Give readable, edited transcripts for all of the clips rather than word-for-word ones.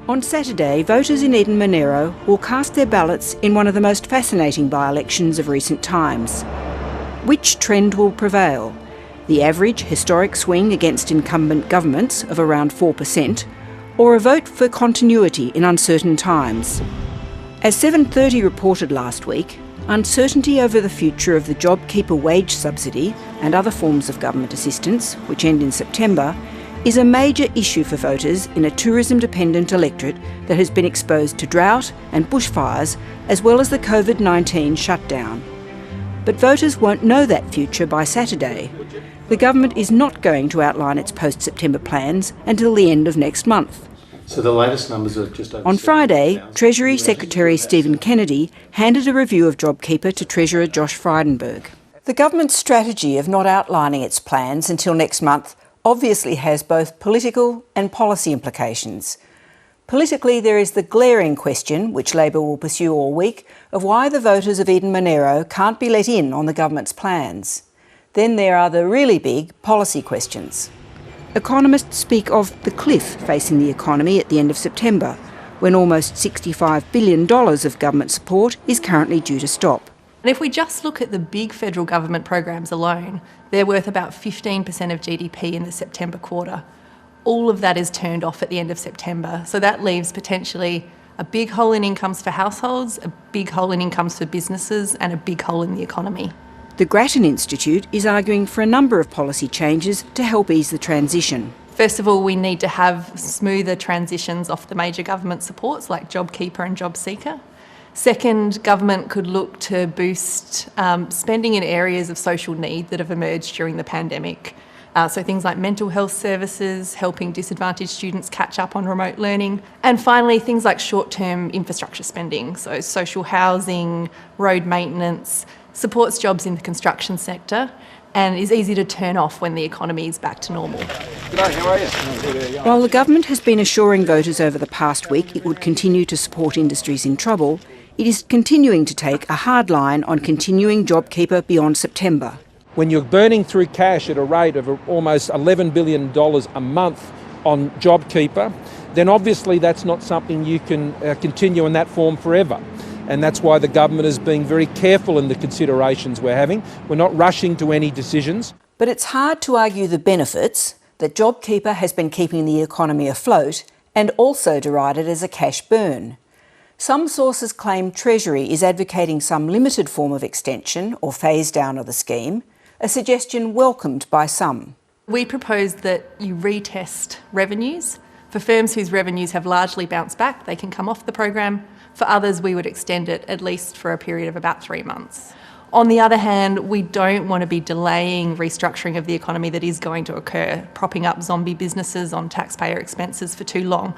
On Saturday, voters in Eden Monero will cast their ballots in one of the most fascinating by-elections of recent times. Which trend will prevail? The average historic swing against incumbent governments of around 4%, or a vote for continuity in uncertain times? As 7:30 reported last week, uncertainty over the future of the JobKeeper wage subsidy and other forms of government assistance, which end in September, is a major issue for voters in a tourism-dependent electorate that has been exposed to drought and bushfires, as well as the COVID-19 shutdown. But voters won't know that future by Saturday. The government is not going to outline its post-September plans until the end of next month. So the latest numbers are just over... On Friday, Treasury Secretary Stephen Kennedy handed a review of JobKeeper to Treasurer Josh Frydenberg. The government's strategy of not outlining its plans until next month obviously has both political and policy implications. Politically, there is the glaring question, which Labor will pursue all week, of why the voters of Eden Monero can't be let in on the government's plans. Then there are the really big policy questions. Economists speak of the cliff facing the economy at the end of September, when almost $65 billion of government support is currently due to stop. And if we just look at the big federal government programs alone, they're worth about 15% of GDP in the September quarter. All of that is turned off at the end of September, so that leaves potentially a big hole in incomes for households, a big hole in incomes for businesses, and a big hole in the economy. The Grattan Institute is arguing for a number of policy changes to help ease the transition. First of all, we need to have smoother transitions off the major government supports like JobKeeper and JobSeeker. Second, government could look to boost spending in areas of social need that have emerged during the pandemic. So things like mental health services, helping disadvantaged students catch up on remote learning. And finally, things like short-term infrastructure spending, so social housing, road maintenance, supports jobs in the construction sector and is easy to turn off when the economy is back to normal. G'day, how are you? While the government has been assuring voters over the past week it would continue to support industries in trouble, it is continuing to take a hard line on continuing JobKeeper beyond September. When you're burning through cash at a rate of almost $11 billion a month on JobKeeper, then obviously that's not something you can continue in that form forever. And that's why the government is being very careful in the considerations we're having. We're not rushing to any decisions. But it's hard to argue the benefits that JobKeeper has been keeping the economy afloat and also derided as a cash burn. Some sources claim Treasury is advocating some limited form of extension or phase down of the scheme, a suggestion welcomed by some. We propose that you retest revenues. For firms whose revenues have largely bounced back, they can come off the program. For others, we would extend it at least for a period of about 3 months. On the other hand, we don't want to be delaying restructuring of the economy that is going to occur, propping up zombie businesses on taxpayer expenses for too long.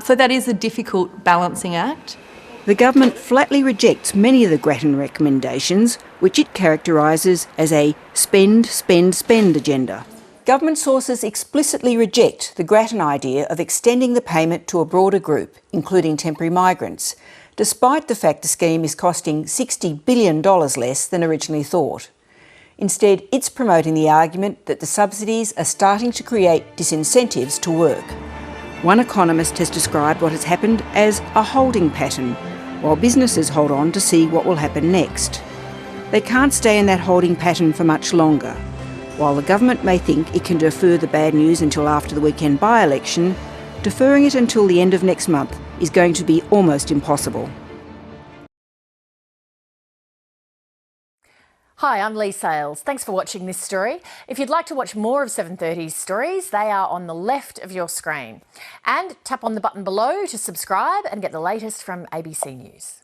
So that is a difficult balancing act. The government flatly rejects many of the Grattan recommendations, which it characterises as a spend, spend, spend agenda. Government sources explicitly reject the Grattan idea of extending the payment to a broader group, including temporary migrants, despite the fact the scheme is costing $60 billion less than originally thought. Instead, it's promoting the argument that the subsidies are starting to create disincentives to work. One economist has described what has happened as a holding pattern, while businesses hold on to see what will happen next. They can't stay in that holding pattern for much longer. While the government may think it can defer the bad news until after the weekend by-election, deferring it until the end of next month is going to be almost impossible. Hi, I'm Lee Sales. Thanks for watching this story. If you'd like to watch more of 7:30's stories, they are on the left of your screen. And tap on the button below to subscribe and get the latest from ABC News.